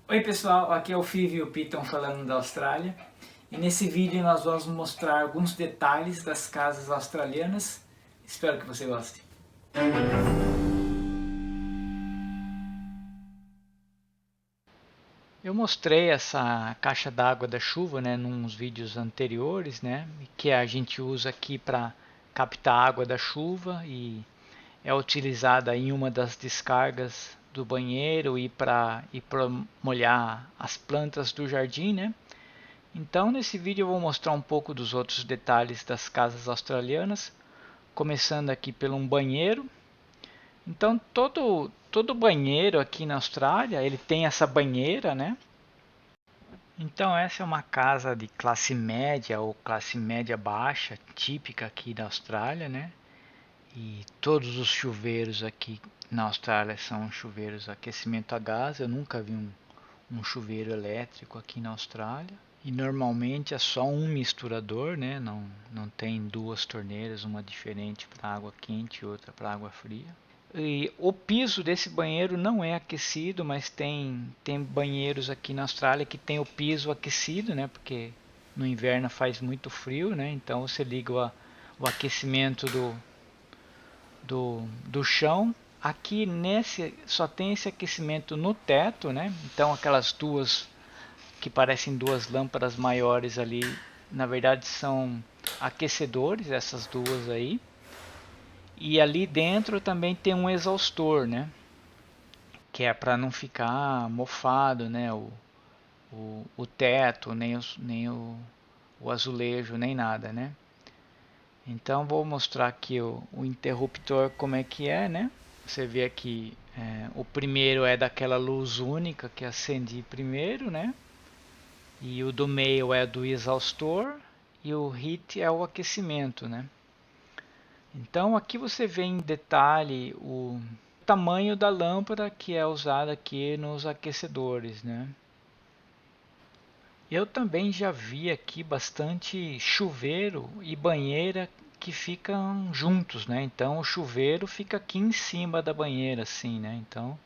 Oi pessoal, aqui é o Fiv e o Piton falando da Austrália e nesse vídeo nós vamos mostrar alguns detalhes das casas australianas. Espero que você goste. Eu mostrei essa caixa d'água da chuva, né, nos vídeos anteriores, né, que a gente usa aqui para captar água da chuva e é utilizada em uma das descargas do banheiro e para molhar as plantas do jardim, né? Então, nesse vídeo eu vou mostrar um pouco dos outros detalhes das casas australianas, começando aqui pelo um banheiro. Então, todo banheiro aqui na Austrália, ele tem essa banheira, né? Então, essa é uma casa de classe média ou classe média baixa, típica aqui da Austrália, né? E todos os chuveiros aqui na Austrália são chuveiros a aquecimento a gás. Eu nunca vi um chuveiro elétrico aqui na Austrália. E normalmente é só um misturador, né? Não tem duas torneiras, uma diferente para água quente e outra para água fria. E o piso desse banheiro não é aquecido, mas tem banheiros aqui na Austrália que tem o piso aquecido, né? Porque no inverno faz muito frio, né? Então você liga o aquecimento do chão. Aqui nesse só tem esse aquecimento no teto, né? Então aquelas duas que parecem duas lâmpadas maiores ali, na verdade são aquecedores, essas duas aí. E ali dentro também tem um exaustor, né? Que é para não ficar mofado, né? O teto, nem o azulejo, nem nada, né? Então vou mostrar aqui o interruptor como é que é, né? Você vê aqui, o primeiro é daquela luz única que acendi primeiro, né? E o do meio é do exaustor e o heat é o aquecimento, né? Então aqui você vê em detalhe o tamanho da lâmpada que é usada aqui nos aquecedores, né? Eu também já vi aqui bastante chuveiro e banheira que ficam juntos, né? Então o chuveiro fica aqui em cima da banheira, assim, né? Então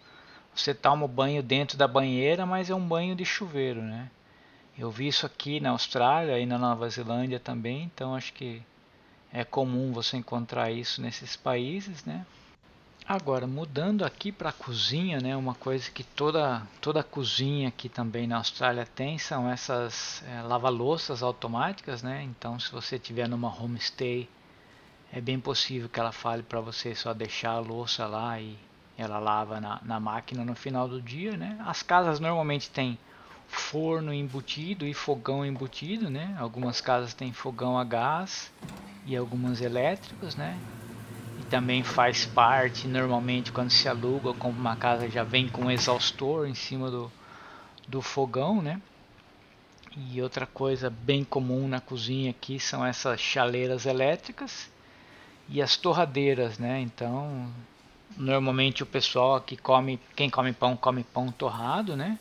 você toma o banho dentro da banheira, mas é um banho de chuveiro, né? Eu vi isso aqui na Austrália e na Nova Zelândia também, então acho que é comum você encontrar isso nesses países, né? Agora, mudando aqui para a cozinha, né, uma coisa que toda cozinha aqui também na Austrália tem são essas lava-louças automáticas, né? Então, se você tiver numa homestay, é bem possível que ela fale para você só deixar a louça lá e ela lava na máquina no final do dia, né? As casas normalmente têm forno embutido e fogão embutido, né? Algumas casas têm fogão a gás e algumas elétricos, né? E também faz parte, normalmente, quando se aluga, como uma casa já vem com um exaustor em cima do fogão, né? E outra coisa bem comum na cozinha aqui são essas chaleiras elétricas e as torradeiras, né? Então, normalmente o pessoal que quem come pão torrado, né?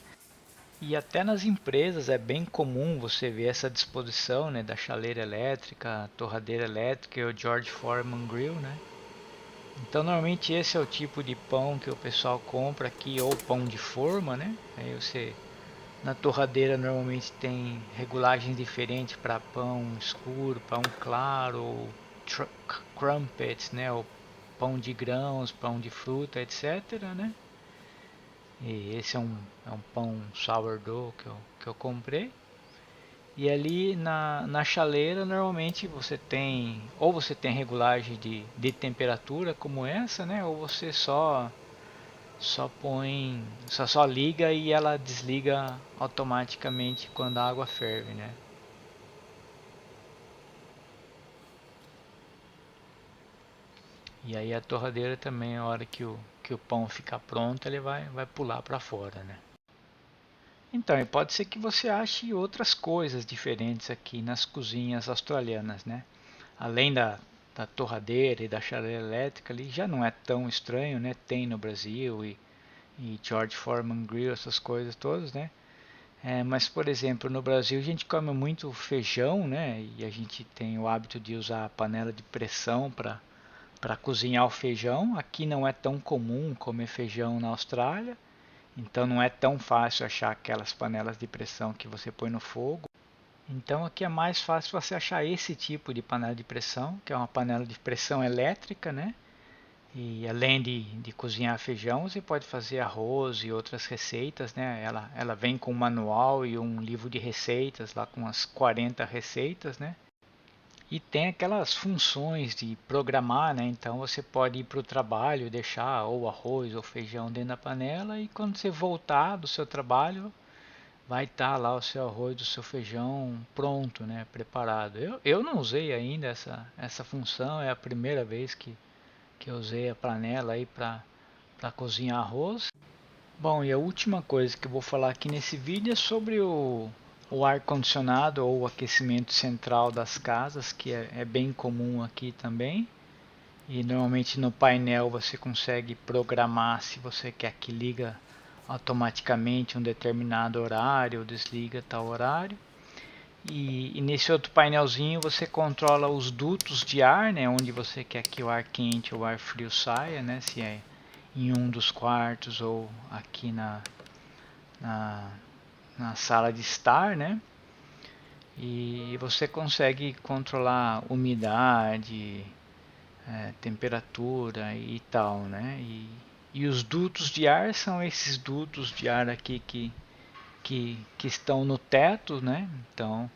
E até nas empresas é bem comum você ver essa disposição, né, da chaleira elétrica, torradeira elétrica e o George Foreman Grill, né? Então normalmente esse é o tipo de pão que o pessoal compra aqui, ou pão de forma, né? Aí você na torradeira normalmente tem regulagens diferentes para pão escuro, pão claro, ou crumpets, né? Ou pão de grãos, pão de fruta, etc, né? E esse é um pão sourdough que eu comprei. E ali na chaleira normalmente você tem regulagem de temperatura como essa, né? Ou você só liga e ela desliga automaticamente quando a água ferve, né? E aí a torradeira também, a hora que o pão ficar pronto, ele vai pular para fora, né? Então, e pode ser que você ache outras coisas diferentes aqui nas cozinhas australianas, né? Além da torradeira e da chaleira elétrica ali, já não é tão estranho, né? Tem no Brasil e George Foreman Grill, essas coisas todas, né? Mas, por exemplo, no Brasil a gente come muito feijão, né? E a gente tem o hábito de usar a panela de pressão para cozinhar o feijão. Aqui não é tão comum comer feijão na Austrália. Então não é tão fácil achar aquelas panelas de pressão que você põe no fogo. Então aqui é mais fácil você achar esse tipo de panela de pressão, que é uma panela de pressão elétrica, né? E além de cozinhar feijão, você pode fazer arroz e outras receitas, né? Ela vem com um manual e um livro de receitas, lá com umas 40 receitas, né? E tem aquelas funções de programar, né? Então você pode ir para o trabalho e deixar ou arroz ou feijão dentro da panela e quando você voltar do seu trabalho, vai estar lá o seu arroz, o seu feijão pronto, né? Preparado. Eu não usei ainda essa função, é a primeira vez que eu usei a panela aí para cozinhar arroz. Bom, e a última coisa que eu vou falar aqui nesse vídeo é sobre o ar-condicionado ou o aquecimento central das casas, que é bem comum aqui também. E normalmente no painel você consegue programar se você quer que liga automaticamente um determinado horário, ou desliga tal horário. E nesse outro painelzinho você controla os dutos de ar, né, onde você quer que o ar quente ou o ar frio saia, né, se é em um dos quartos ou aqui na, na sala de estar, né? E você consegue controlar umidade, temperatura e tal, né? E os dutos de ar são esses dutos de ar aqui que estão no teto, né? Então,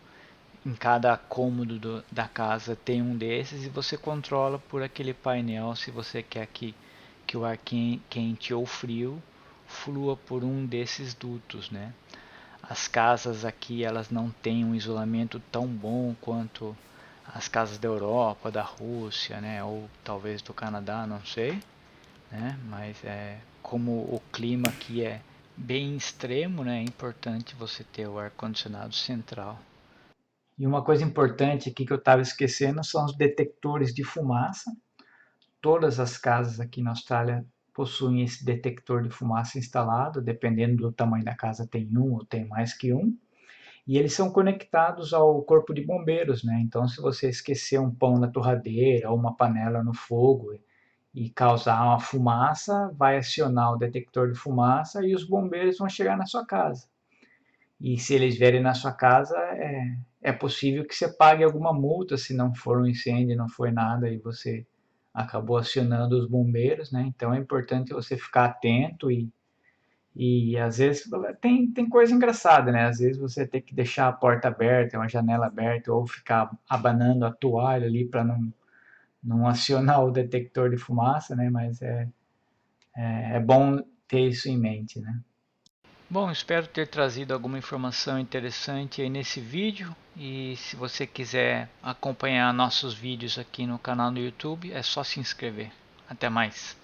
em cada cômodo da casa tem um desses e você controla por aquele painel se você quer que o ar quente ou frio flua por um desses dutos, né? As casas aqui elas não têm um isolamento tão bom quanto as casas da Europa, da Rússia, né? Ou talvez do Canadá, não sei, né? Mas como o clima aqui é bem extremo, né? É importante você ter o ar condicionado central. E uma coisa importante aqui que eu estava esquecendo são os detectores de fumaça. Todas as casas aqui na Austrália possuem esse detector de fumaça instalado, dependendo do tamanho da casa tem um ou tem mais que um. E eles são conectados ao corpo de bombeiros, né? Então, se você esquecer um pão na torradeira ou uma panela no fogo e causar uma fumaça, vai acionar o detector de fumaça e os bombeiros vão chegar na sua casa. E se eles vierem na sua casa, é possível que você pague alguma multa se não for um incêndio, não foi nada e você acabou acionando os bombeiros, né? Então é importante você ficar atento e às vezes tem coisa engraçada, né? Às vezes você tem que deixar a porta aberta, uma janela aberta ou ficar abanando a toalha ali para não acionar o detector de fumaça, né? Mas é bom ter isso em mente, né? Bom, espero ter trazido alguma informação interessante aí nesse vídeo e se você quiser acompanhar nossos vídeos aqui no canal do YouTube, é só se inscrever. Até mais!